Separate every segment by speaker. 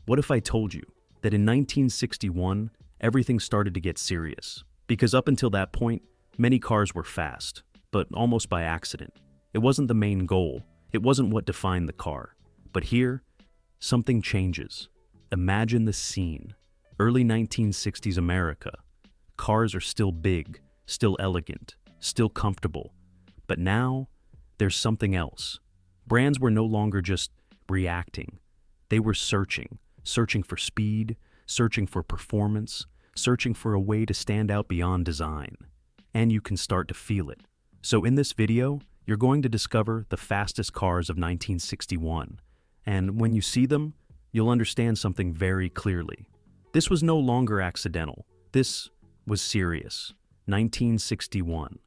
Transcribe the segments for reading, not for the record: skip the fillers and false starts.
Speaker 1: What if I told you that in 1961, everything started to get serious? Because up until that point, many cars were fast, but almost by accident. It wasn't the main goal. It wasn't what defined the car. But here, something changes. Imagine the scene. Early 1960s America. Cars are still big, still elegant, still comfortable. But now, there's something else. Brands were no longer just reacting. They were searching for speed, searching for performance, searching for a way to stand out beyond design. And you can start to feel it. So in this video, you're going to discover the fastest cars of 1961. And when you see them, you'll understand something very clearly. This was no longer accidental. This was serious. 1961.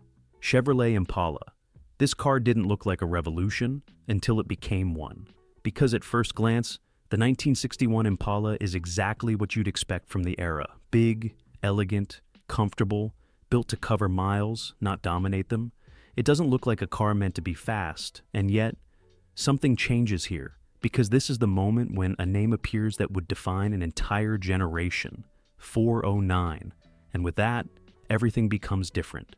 Speaker 1: Chevrolet Impala. This car didn't look like a revolution until it became one. Because at first glance, the 1961 Impala is exactly what you'd expect from the era. Big, elegant, comfortable, built to cover miles, not dominate them. It doesn't look like a car meant to be fast, and yet, something changes here, because this is the moment when a name appears that would define an entire generation. 409. And with that, everything becomes different.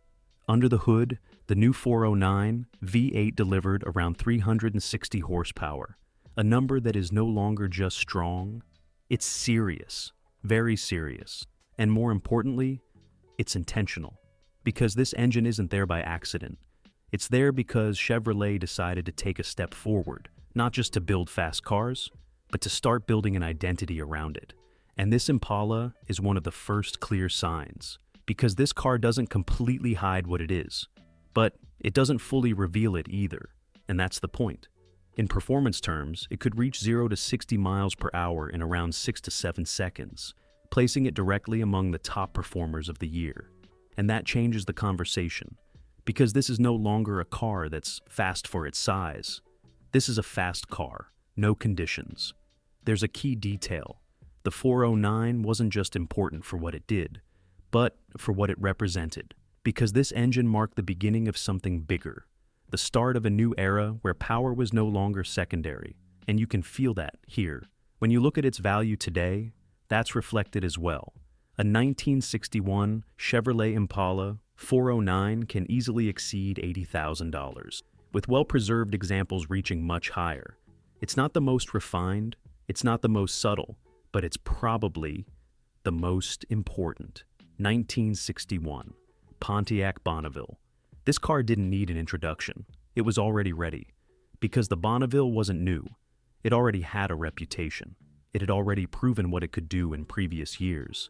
Speaker 1: Under the hood, the new 409 V8 delivered around 360 horsepower. A number that is no longer just strong, it's serious, very serious. And more importantly, it's intentional. Because this engine isn't there by accident. It's there because Chevrolet decided to take a step forward, not just to build fast cars, but to start building an identity around it. And this Impala is one of the first clear signs, because this car doesn't completely hide what it is, but it doesn't fully reveal it either, and that's the point. In performance terms, it could reach 0 to 60 miles per hour in around 6 to 7 seconds, placing it directly among the top performers of the year. And that changes the conversation, because this is no longer a car that's fast for its size. This is a fast car, no conditions. There's a key detail. The 409 wasn't just important for what it did, but for what it represented, because this engine marked the beginning of something bigger. The start of a new era where power was no longer secondary, and you can feel that here. When you look at its value today, that's reflected as well. A 1961 Chevrolet Impala 409 can easily exceed $80,000, with well-preserved examples reaching much higher. It's not the most refined, it's not the most subtle, but it's probably the most important. 1961 Pontiac Bonneville. This car didn't need an introduction. It was already ready. Because the Bonneville wasn't new. It already had a reputation. It had already proven what it could do in previous years.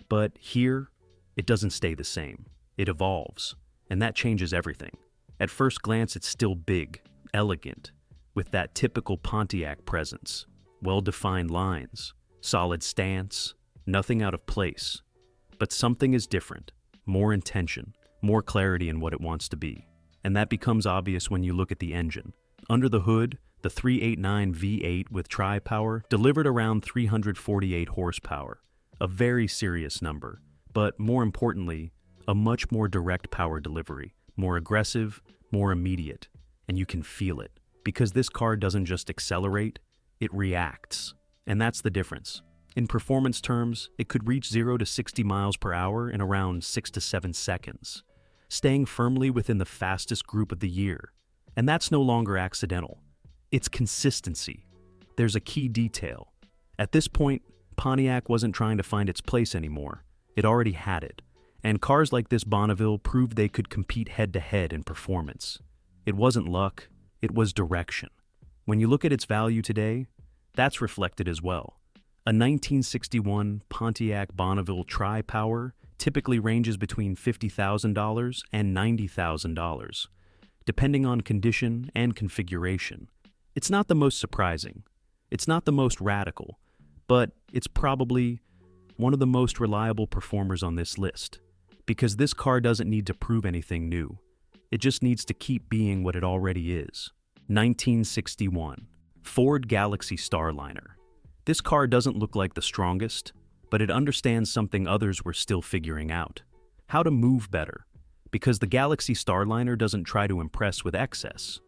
Speaker 1: But here, it doesn't stay the same. It evolves. And that changes everything. At first glance, it's still big, elegant, with that typical Pontiac presence. Well-defined lines, solid stance, nothing out of place. But something is different. More intention. More clarity in what it wants to be. And that becomes obvious when you look at the engine. Under the hood, the 389 V8 with tri-power delivered around 348 horsepower, a very serious number, but more importantly, a much more direct power delivery, more aggressive, more immediate, and you can feel it, because this car doesn't just accelerate, it reacts, and that's the difference. In performance terms, it could reach 0 to 60 miles per hour in around 6 to 7 seconds. Staying firmly within the fastest group of the year. And that's no longer accidental. It's consistency. There's a key detail. At this point, Pontiac wasn't trying to find its place anymore. It already had it. And cars like this Bonneville proved they could compete head-to-head in performance. It wasn't luck, it was direction. When you look at its value today, that's reflected as well. A 1961 Pontiac Bonneville Tri-Power typically ranges between $50,000 and $90,000, depending on condition and configuration. It's not the most surprising, it's not the most radical, but it's probably one of the most reliable performers on this list, because this car doesn't need to prove anything new. It just needs to keep being what it already is. 1961 Ford Galaxie Starliner. This car doesn't look like the strongest, but it understands something others were still figuring out. How to move better. Because the Galaxie Starliner doesn't try to impress with excess.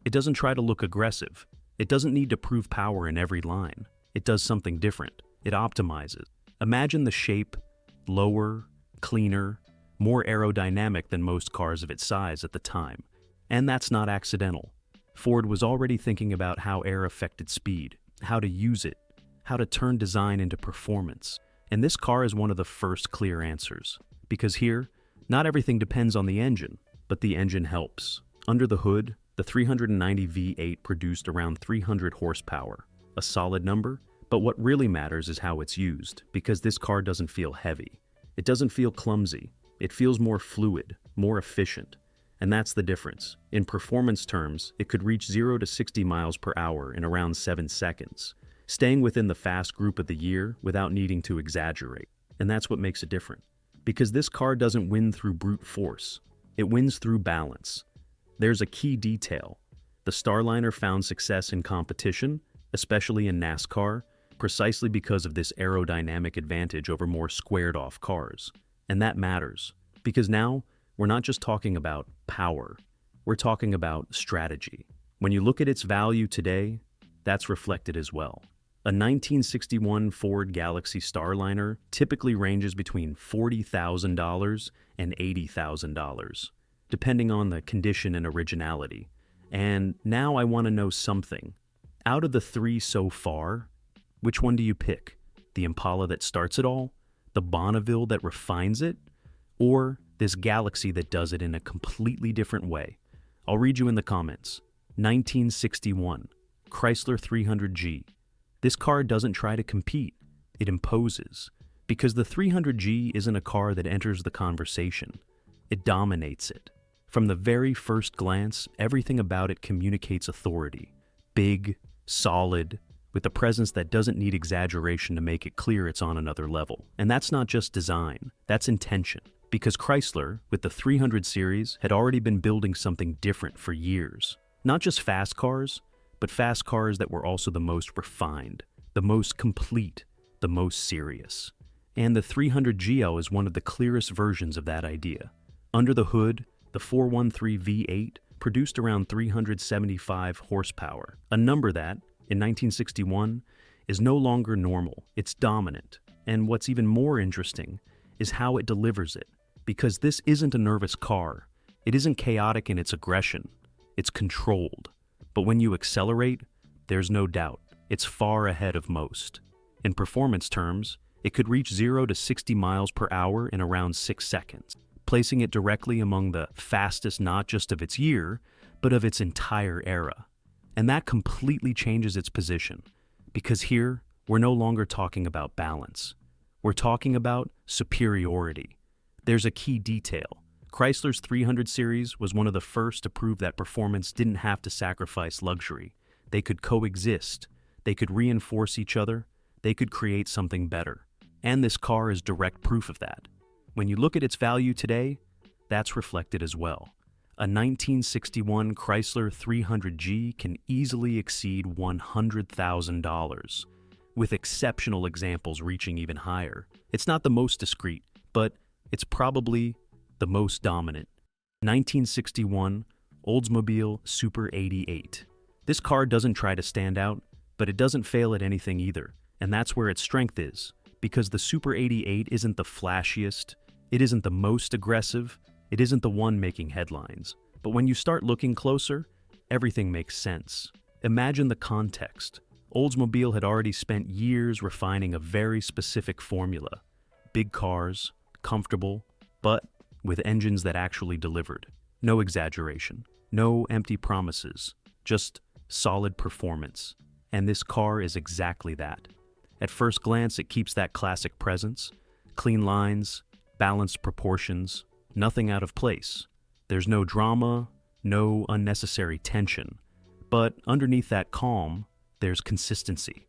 Speaker 1: It doesn't try to look aggressive. It doesn't need to prove power in every line. It does something different. It optimizes. Imagine the shape, lower, cleaner, more aerodynamic than most cars of its size at the time. And that's not accidental. Ford was already thinking about how air affected speed, how to use it, how to turn design into performance. And this car is one of the first clear answers. Because here, not everything depends on the engine, but the engine helps. Under the hood, the 390 V8 produced around 300 horsepower. A solid number, but what really matters is how it's used, because this car doesn't feel heavy. It doesn't feel clumsy. It feels more fluid, more efficient. And that's the difference. In performance terms, it could reach 0 to 60 miles per hour in around 7 seconds, staying within the fast group of the year without needing to exaggerate. And that's what makes it different. Because this car doesn't win through brute force. It wins through balance. There's a key detail. The Starliner found success in competition, especially in NASCAR, precisely because of this aerodynamic advantage over more squared-off cars. And that matters, because now we're not just talking about power, we're talking about strategy. When you look at its value today, that's reflected as well. A 1961 Ford Galaxie Starliner typically ranges between $40,000 and $80,000, depending on the condition and originality. And now I want to know something. Out of the three so far, which one do you pick? The Impala that starts it all? The Bonneville that refines it? Or this Galaxie that does it in a completely different way? I'll read you in the comments. 1961, Chrysler 300G. This car doesn't try to compete, it imposes. Because the 300G isn't a car that enters the conversation. It dominates it. From the very first glance, everything about it communicates authority. Big, solid, with a presence that doesn't need exaggeration to make it clear it's on another level. And that's not just design, that's intention. Because Chrysler, with the 300 series, had already been building something different for years. Not just fast cars, but fast cars that were also the most refined, the most complete, the most serious. And the 300 GL is one of the clearest versions of that idea. Under the hood, the 413 V8 produced around 375 horsepower, a number that, in 1961, is no longer normal. It's dominant. And what's even more interesting is how it delivers it. Because this isn't a nervous car. It isn't chaotic in its aggression. It's controlled. But when you accelerate, there's no doubt, it's far ahead of most. In performance terms, it could reach 0 to 60 miles per hour in around 6 seconds, placing it directly among the fastest not just of its year, but of its entire era. And that completely changes its position, because here, we're no longer talking about balance. We're talking about superiority. There's a key detail. Chrysler's 300 series was one of the first to prove that performance didn't have to sacrifice luxury. They could coexist. They could reinforce each other. They could create something better. And this car is direct proof of that. When you look at its value today, that's reflected as well. A 1961 Chrysler 300G can easily exceed $100,000, with exceptional examples reaching even higher. It's not the most discreet, but it's probably the most dominant. 1961 Oldsmobile Super 88. This car doesn't try to stand out, but it doesn't fail at anything either, and that's where its strength is, because the Super 88 isn't the flashiest, it isn't the most aggressive, it isn't the one making headlines. But when you start looking closer, everything makes sense. Imagine the context. Oldsmobile had already spent years refining a very specific formula. Big cars, comfortable, but with engines that actually delivered. No exaggeration, no empty promises, just solid performance. And this car is exactly that. At first glance, it keeps that classic presence, clean lines, balanced proportions, nothing out of place. There's no drama, no unnecessary tension. But underneath that calm, there's consistency.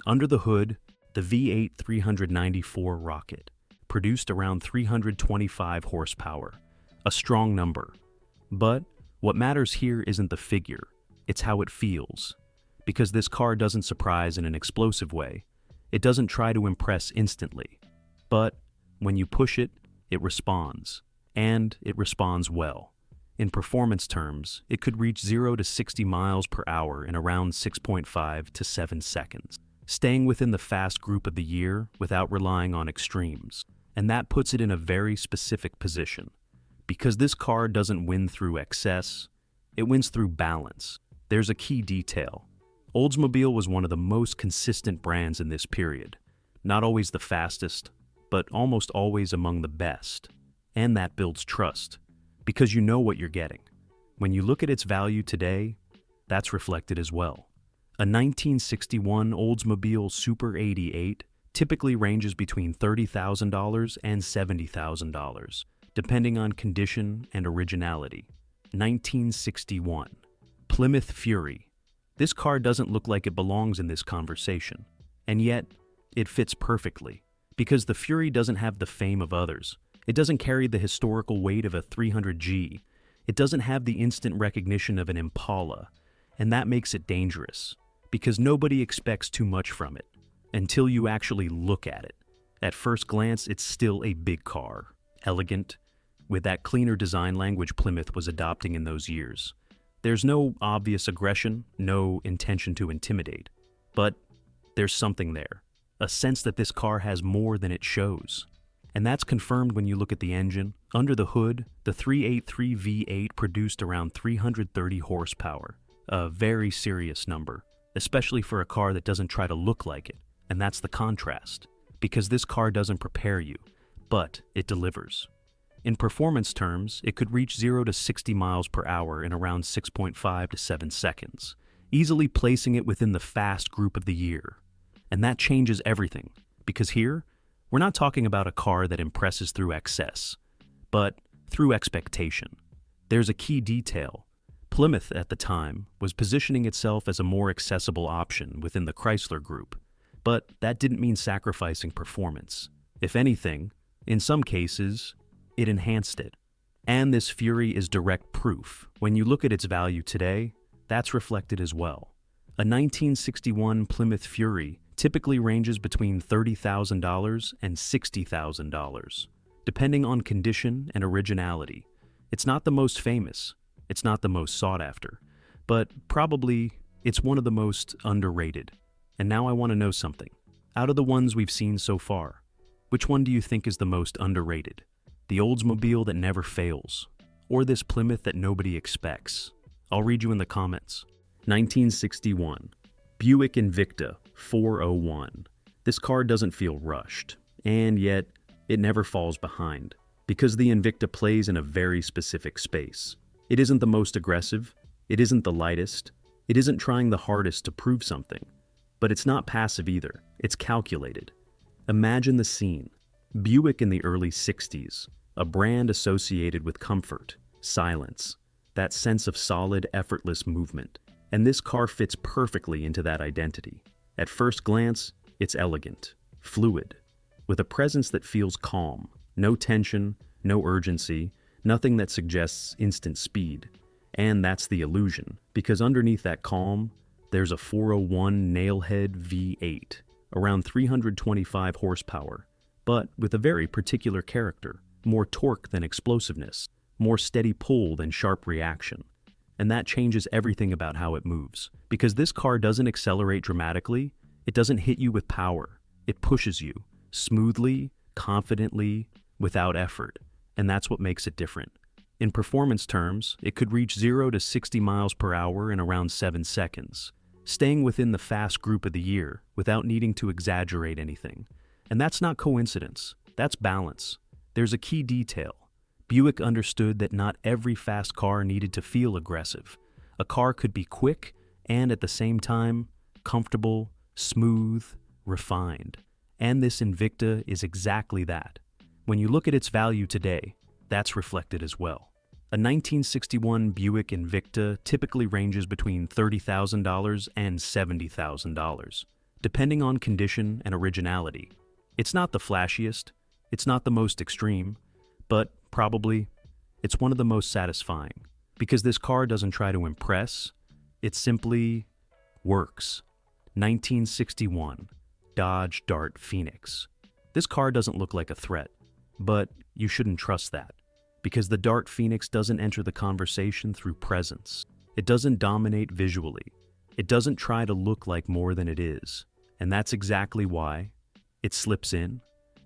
Speaker 1: Under the hood, the V8 394 rocket produced around 325 horsepower, a strong number. But what matters here isn't the figure, it's how it feels. Because this car doesn't surprise in an explosive way. It doesn't try to impress instantly. But when you push it, it responds. And it responds well. In performance terms, it could reach 0 to 60 miles per hour in around 6.5 to 7 seconds. staying within the fast group of the year without relying on extremes. And that puts it in a very specific position. Because this car doesn't win through excess, it wins through balance. There's a key detail. Oldsmobile was one of the most consistent brands in this period. Not always the fastest, but almost always among the best. And that builds trust, because you know what you're getting. When you look at its value today, that's reflected as well. A 1961 Oldsmobile Super 88 typically ranges between $30,000 and $70,000, depending on condition and originality. 1961. Plymouth Fury. This car doesn't look like it belongs in this conversation, and yet it fits perfectly, because the Fury doesn't have the fame of others. It doesn't carry the historical weight of a 300G. It doesn't have the instant recognition of an Impala, and that makes it dangerous, because nobody expects too much from it until you actually look at it. At first glance, it's still a big car, elegant, with that cleaner design language Plymouth was adopting in those years. There's no obvious aggression, no intention to intimidate, but there's something there, a sense that this car has more than it shows. And that's confirmed when you look at the engine. Under the hood, the 383 V8 produced around 330 horsepower, a very serious number, especially for a car that doesn't try to look like it. And that's the contrast, because this car doesn't prepare you, but it delivers. In performance terms, it could reach 0 to 60 miles per hour in around 6.5 to 7 seconds, easily placing it within the fast group of the year. And that changes everything, because here, we're not talking about a car that impresses through excess, but through expectation. There's a key detail. Plymouth, at the time, was positioning itself as a more accessible option within the Chrysler group, but that didn't mean sacrificing performance. If anything, in some cases, it enhanced it. And this Fury is direct proof. When you look at its value today, that's reflected as well. A 1961 Plymouth Fury typically ranges between $30,000 and $60,000, depending on condition and originality. It's not the most famous, it's not the most sought after, but probably it's one of the most underrated. And now I want to know something. Out of the ones we've seen so far, which one do you think is the most underrated? The Oldsmobile that never fails, or this Plymouth that nobody expects? I'll read you in the comments. 1961. Buick Invicta 401. This car doesn't feel rushed, and yet it never falls behind, because the Invicta plays in a very specific space. It isn't the most aggressive, it isn't the lightest, it isn't trying the hardest to prove something, but it's not passive either, it's calculated. Imagine the scene. Buick in the early 60s, a brand associated with comfort, silence, that sense of solid, effortless movement. And this car fits perfectly into that identity. At first glance, it's elegant, fluid, with a presence that feels calm, no tension, no urgency, nothing that suggests instant speed. And that's the illusion, because underneath that calm, there's a 401 nailhead V8, around 325 horsepower, but with a very particular character, more torque than explosiveness, more steady pull than sharp reaction. And that changes everything about how it moves. Because this car doesn't accelerate dramatically, it doesn't hit you with power. It pushes you, smoothly, confidently, without effort. And that's what makes it different. In performance terms, it could reach 0 to 60 miles per hour in around 7 seconds, staying within the fast group of the year without needing to exaggerate anything. And that's not coincidence, that's balance. There's a key detail. Buick understood that not every fast car needed to feel aggressive. A car could be quick and at the same time, comfortable, smooth, refined. And this Invicta is exactly that. When you look at its value today, that's reflected as well. A 1961 Buick Invicta typically ranges between $30,000 and $70,000, depending on condition and originality. It's not the flashiest, it's not the most extreme, but probably it's one of the most satisfying, because this car doesn't try to impress, it simply works. 1961 Dodge Dart Phoenix. This car doesn't look like a threat, but you shouldn't trust that, because the Dart Phoenix doesn't enter the conversation through presence. It doesn't dominate visually. It doesn't try to look like more than it is. And that's exactly why it slips in.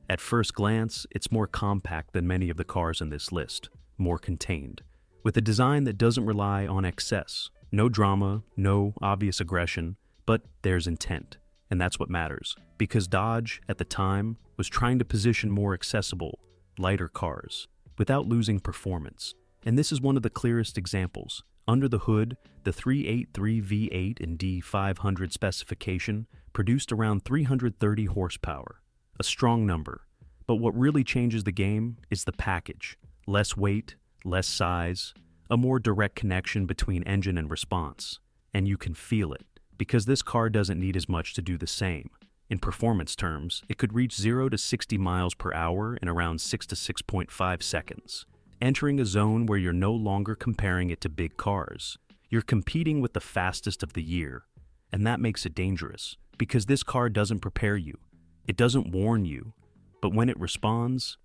Speaker 1: At first glance, it's more compact than many of the cars in this list, more contained, with a design that doesn't rely on excess. No drama, no obvious aggression, but there's intent. And that's what matters, because Dodge, at the time, was trying to position more accessible, lighter cars, without losing performance. And this is one of the clearest examples. Under the hood, the 383 V8 and D500 specification produced around 330 horsepower, a strong number. But what really changes the game is the package. Less weight, less size, a more direct connection between engine and response. And you can feel it, because this car doesn't need as much to do the same. In performance terms, it could reach 0 to 60 miles per hour in around 6 to 6.5 seconds, entering a zone where you're no longer comparing it to big cars. You're competing with the fastest of the year, and that makes it dangerous, because this car doesn't prepare you. It doesn't warn you, but when it responds,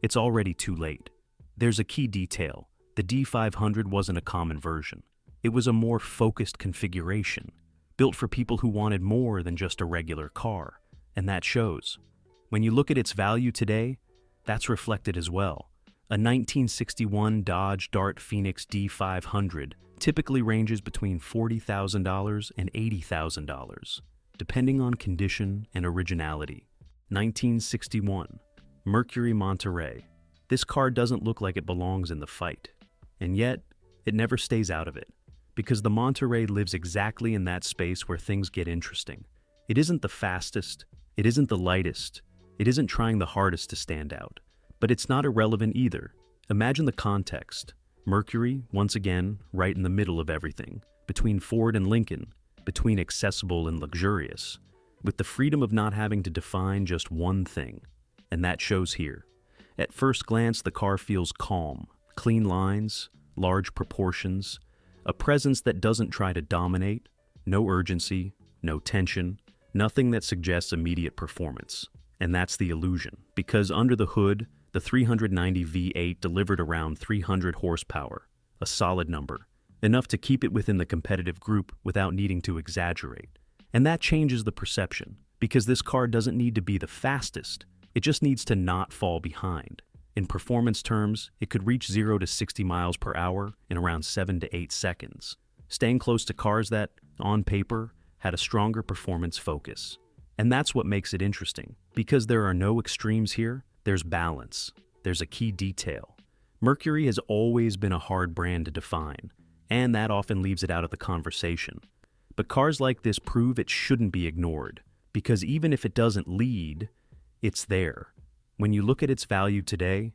Speaker 1: it's already too late. There's a key detail. The D500 wasn't a common version. It was a more focused configuration, built for people who wanted more than just a regular car, and that shows. When you look at its value today, that's reflected as well. A 1961 Dodge Dart Phoenix D500 typically ranges between $40,000 and $80,000, depending on condition and originality. 1961 Mercury Monterey. This car doesn't look like it belongs in the fight, and yet it never stays out of it, because the Monterey lives exactly in that space where things get interesting. It isn't the fastest, it isn't the lightest, it isn't trying the hardest to stand out, but it's not irrelevant either. Imagine the context. Mercury, once again, right in the middle of everything, between Ford and Lincoln, between accessible and luxurious, with the freedom of not having to define just one thing, and that shows here. At first glance, the car feels calm, clean lines, large proportions, a presence that doesn't try to dominate, no urgency, no tension, nothing that suggests immediate performance. And that's the illusion, because under the hood, the 390 V8 delivered around 300 horsepower, a solid number, enough to keep it within the competitive group without needing to exaggerate. And that changes the perception, because this car doesn't need to be the fastest, it just needs to not fall behind. In performance terms, it could reach 0 to 60 miles per hour in around 7 to 8 seconds, staying close to cars that, on paper, had a stronger performance focus. And that's what makes it interesting, because there are no extremes here, there's balance, there's a key detail. Mercury has always been a hard brand to define, and that often leaves it out of the conversation. But cars like this prove it shouldn't be ignored, because even if it doesn't lead, it's there. When you look at its value today,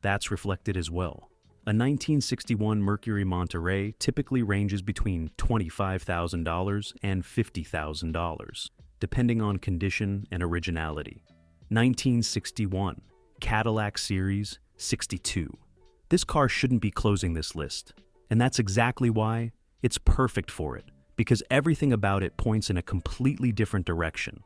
Speaker 1: that's reflected as well. A 1961 Mercury Monterey typically ranges between $25,000 and $50,000, depending on condition and originality. 1961 Cadillac Series 62. This car shouldn't be closing this list, and that's exactly why it's perfect for it, because everything about it points in a completely different direction.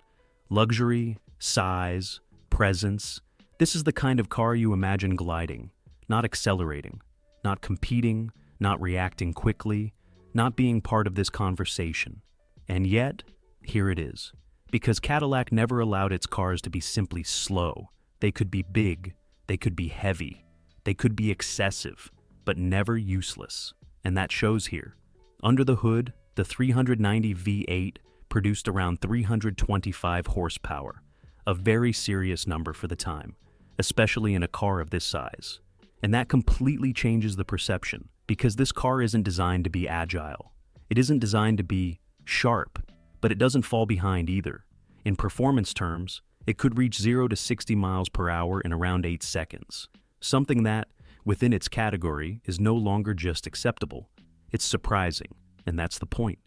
Speaker 1: Luxury, size, presence. This is the kind of car you imagine gliding, not accelerating, not competing, not reacting quickly, not being part of this conversation. And yet, here it is. Because Cadillac never allowed its cars to be simply slow. They could be big, they could be heavy, they could be excessive, but never useless. And that shows here. Under the hood, the 390 V8 produced around 325 horsepower, a very serious number for the time, especially in a car of this size. And that completely changes the perception, because this car isn't designed to be agile. It isn't designed to be sharp, but it doesn't fall behind either. In performance terms, it could reach 0 to 60 miles per hour in around 8 seconds, something that, within its category, is no longer just acceptable. It's surprising, and that's the point.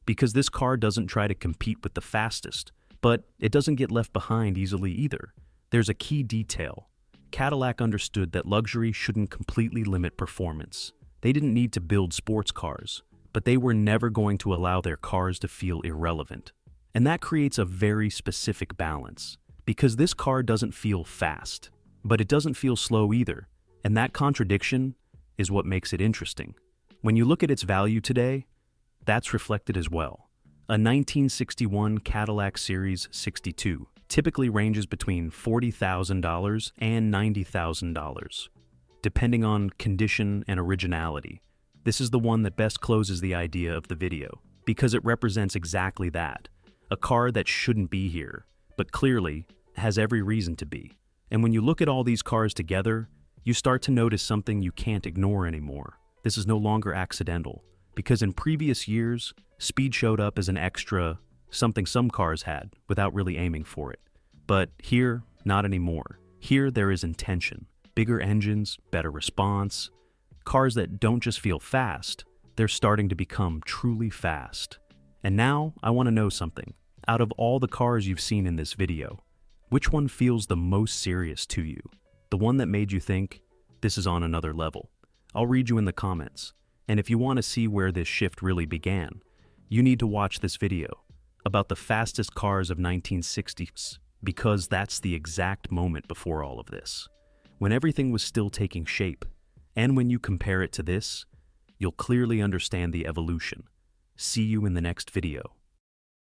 Speaker 1: Because this car doesn't try to compete with the fastest, but it doesn't get left behind easily either. There's a key detail. Cadillac understood that luxury shouldn't completely limit performance. They didn't need to build sports cars, but they were never going to allow their cars to feel irrelevant. And that creates a very specific balance, because this car doesn't feel fast, but it doesn't feel slow either. And that contradiction is what makes it interesting. When you look at its value today, that's reflected as well. A A 1961 Cadillac Series 62 typically ranges between $40,000 and $90,000, depending on condition and originality. This is the one that best closes the idea of the video, because it represents exactly that, a car that shouldn't be here, but clearly has every reason to be. And when you look at all these cars together, you start to notice something you can't ignore anymore. This is no longer accidental, because in previous years, speed showed up as an extra, something some cars had, without really aiming for it. But here, not anymore. Here there is intention. Bigger engines, better response. Cars that don't just feel fast, they're starting to become truly fast. And now, I want to know something. Out of all the cars you've seen in this video, which one feels the most serious to you? The one that made you think, this is on another level? I'll read you in the comments. And if you want to see where this shift really began, you need to watch this video about the fastest cars of 1960s, because that's the exact moment before all of this, when everything was still taking shape. And when you compare it to this, you'll clearly understand the evolution. See you in the next video.